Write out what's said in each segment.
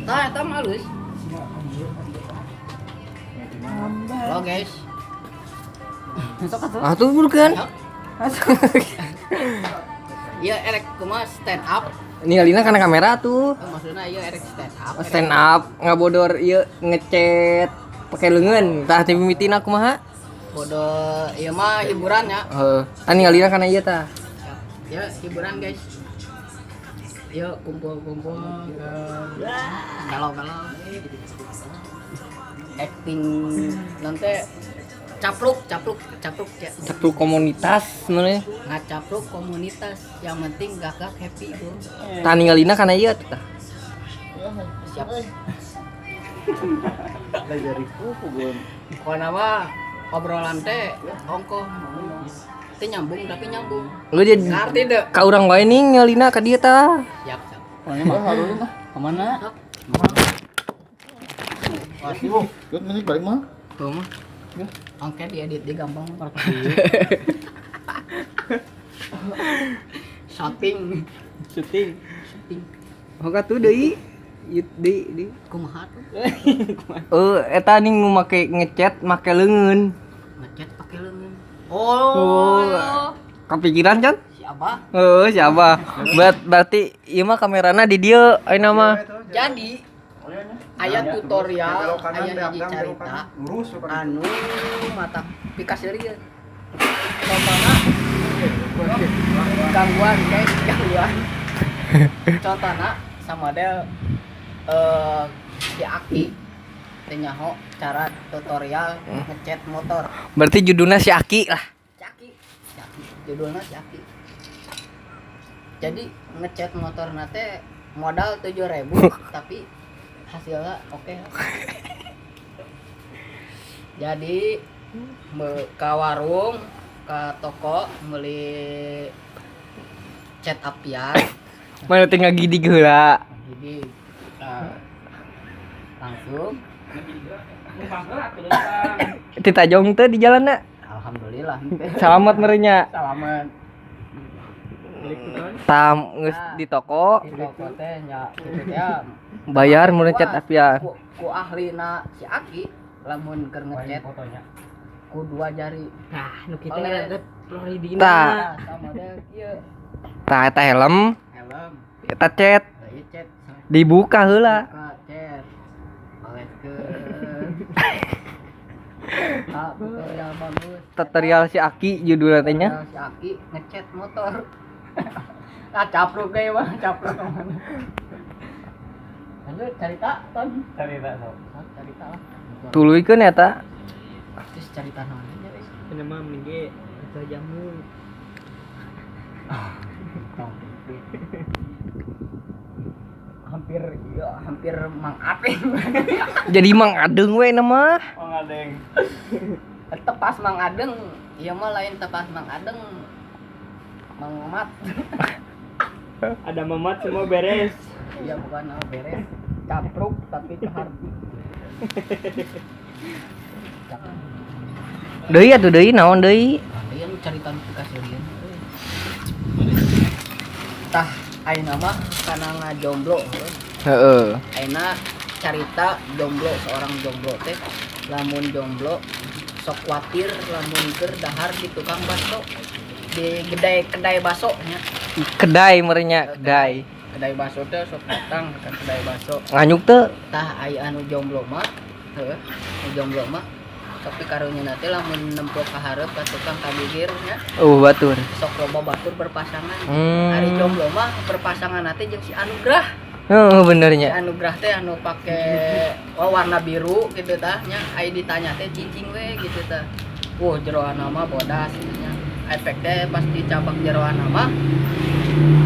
Tah eta mah halus. Halo guys. Sok atuh. Atuh bukan. Ieu erek kumaha stand up. Ningalina kana kamera tuh. Maksudna ieu erek stand up. Stand up ngabodor ieu ngechat pakai leungeun. Tah ti mimitina kumaha? Bodoh, ieu mah hiburan ya. Heeh. Ningalina kana ieu tah. Ya, hiburan guys. Yuk kumpul-kumpul galau-galau. Acting nanti capluk ya. Satu komunitas sebenarnya. Ngacapluk komunitas, yang penting gagak happy bro. Tah ningalina kana ieu tah. Siap. Pokoknya mah obrolan teh ongkoh. Teh nyambung tapi nyambung. Lu jadi Ngerti deh. ka urang wae ning ningalina ka dieu tah. Siap. Pokoknya mah halurin lah. Kemana? Pasti bu. Yuk nanti balik mah. Tuh mah. Angkat diedit dia gampang. Shooting. Hoka tuh deui. Deui. Kumaha tuh? Eta ning nu make ngechat make leungeun. Ngechat pakai leungeun. Oh. Kepikiran kan? Siapa? Siapa? Berarti ieu mah kamerana di dieu ayeuna mah. Jadi aya tutorial, aya hiji carita anu mata pikas deui geus. Contohna gangguan guys, gangguan. Contohna samodel si Aki teh nyaho cara tutorial ngechat motor. Berarti judulna si Aki lah. Caki. Judulnya Caki. Jadi ngechat motor nate modal 7.000 tapi hasilnya oke. Jadi ke warung, ke toko beli cat apian. Mana teh ngagidig heula. Jadi langsung Ti tajong teh di jalanna. alhamdulillah. Selamat merenya. Salaman. Tam geus di toko Di toko teh nya kitu teh bayar mun cat apian. ku ahlina si Aki lamun keur ngechat ku 2 jari. Nah, nu kitu ada Floridina. Tah, Sama deh kieu tah eta helm, helm, eta chat ieu chat dibuka heula. buka chat. Oleskeun. Tutorial bagus. Tutorial si Aki judulna teh nya. Si Aki ngechat motor. Capruk ge mah, capruk. Lanjut cerita, Ton. Cerita sok. Cerita lah. Tuluikeun eta. Terus cerita naon aja guys. Ini mah minggu kita jamu. hampir Mang Apeng. Jadi Mang Adeng we nama. Oh ngadeng. Tepas Mang Adeng, ieu mah lain tepas Mang Adeng. Mang Mamat. Ada mamat semua beres. Iya bukan beres. Capruk tapi kahar. Deui atuh deui naon deui? Ieu nu carita bekas deui. Tah ayeuna mah kana ngajomblo. Heeh. Ayeuna carita jomblo, seorang jomblo teh lamun jomblo sok kuatir lamun keur dahar di tukang bakso. Di kedai bakso nya. Kedai merenya, kedai. Kedai bakso teh sok datang ke kedai bakso. Nganyuk teh. Tah aya anu jomblo mah, heuh, anu jomblo mah tapi karunyana teh lamun nempo ka hareup ka tukang kabigir nya. Batur. Sok loba batur berpasangan. Hmm. Ari jomblo mah berpasangan teh jeung si Anugrah. Heeh, Si benernya. Anugrah teh anu pake warna biru gitu tah nya. Ai ditanya teh cicing we gitu tah. Jeroana mah bodas gitu nya. Efek teh pas dicabak jeroana mah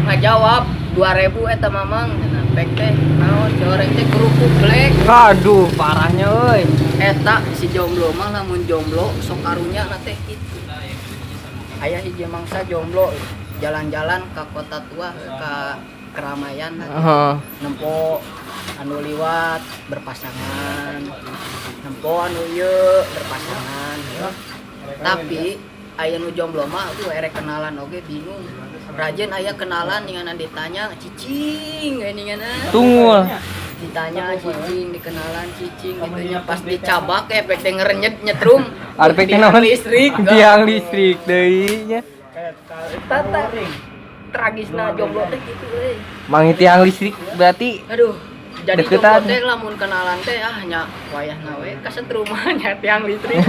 ngajawab 2.000 eta mamang. Efek teh naon goreng teh kerupuk black. Aduh, parahnya euy. Eta si jomblo mah lamun jomblo sok karunya na teh kitu. Aya hiji mangsa jomblo jalan-jalan ka kota tua ka keramaian Heeh. nempo anu liwat berpasangan, nempo anu ieu berpasangan ya. Tapi aya nu jomblo mah tuh erek kenalan oge bingung. Rajin aya kenalan ninganan ditanya cicing we ninganan. Tunggu. ditanya cicing, dikenalan cicing gitunya pas dicabak efeknya ngerenyet nyetrum. Efeknya Tiang naon? listrik. Tiang listrik deui nya. Tata tragisna jomblo teh gitu euy. Mangi tiang listrik berarti Aduh, jadi Deketan. jomblo teh lamun kenalan teh nya wayahna we kasetrumahannya tiang listrik.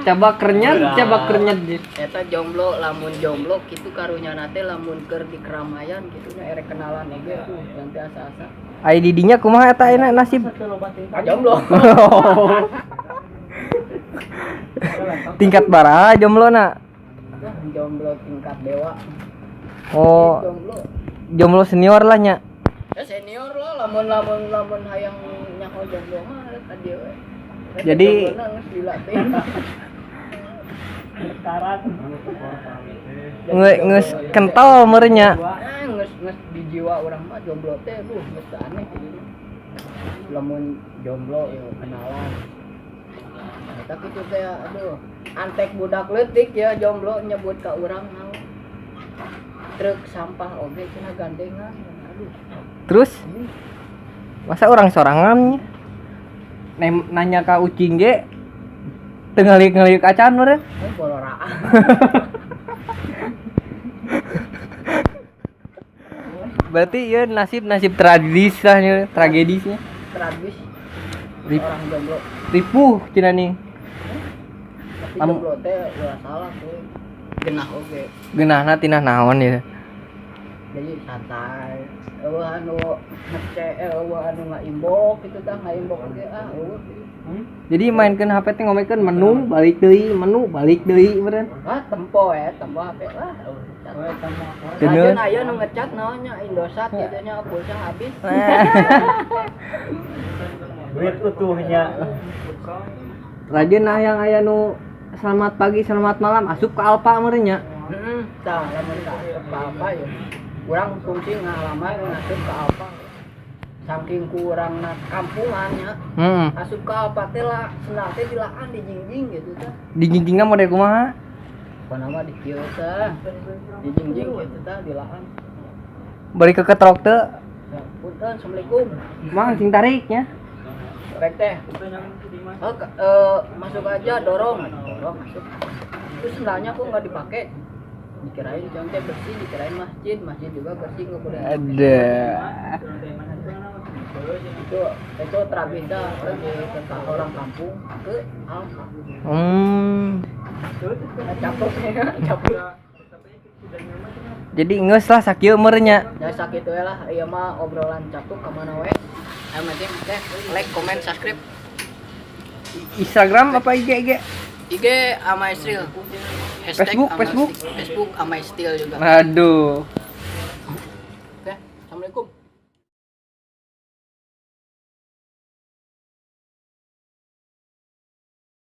cabak kerenyat Eta jomblo lamun jomblo kitu karunya teh lamun keur di keramaian gitu nya erek kenalan oge tuh ganti asa-asa. Ai didinya kumaha eta ayeuna nasib? Jomblo. Tingkat baraha jomblona? Jomblo tingkat dewa. Oh, Jomblo. jomblo senior lah nya. Ya senior lah lamun hayang nyaho jomblo mah ka dieu we. Jadi- Jomblona geus lila teh. Ngeus kental merenya. Nges di jiwa orang mah jomblo teh geus aneh gitu. Lamun jomblo ya kenalan. Eta kitu teh aduh, antek budak leutik ya jomblo nyebut ka urang naon. Truk sampah oge cenah gandengan. Aduh. Terus masa orang sorangan nanya ka ucing ge teu ngaliuk acan meureun. Bolora. Berarti ya nasib tragedis lah nya, tragedisnya. Tragis Rip- orang jomblo. Ripuh cenah nih. Tapi Am- jomblo teh ulah salah tuh. Genah oge. Geunahna tina naon ya. Jadi santai. Eueuh anu eueuh anu ngaimbok kitu tah ngaimbok oge eueuh. Jadi mainkeun HP teh ngomekeun menu balik deui meureun. Tempo HP lah. Bener. Ayeuna aya nu ngecat naonnya Indosat gitu nya pulsa habis. Duit utuhnya. Rajin yang aya nu selamat pagi selamat malam asup ke Alfa meureun nya. Tah lamun ka apa ya. Urang fungsi ngalaman ngasup ke Alfa. Saking kurangna kampungannya. Asup ke Alfa teh lah senang teh dilaan dijingjing gitu tah. Dijingjingna model kumaha? Pokona mah di kieu tah. Dijingjing gitu tah dilaan. Bari ke ketrok teu Punten, assalamualaikum. mang sing tarik nya. Rek teh. Masuk aja dorong masuk. Terus sendalnya kok nggak dipakai? Dikirain contoh bersih, dikirain masjid juga bersih nggak boleh. Ada. Itu tragedi tentang orang kampung ke Alfa. Capek. Jadi ngeus lah sakieu meureun nya. Ya sakit we lah, ieu mah obrolan capuk ka mana we. Yang penting teh like, comment, subscribe. Instagram apa IG? IG Amaistil. Facebook? Facebook Amaistil juga. Aduh. Oke, assalamualaikum.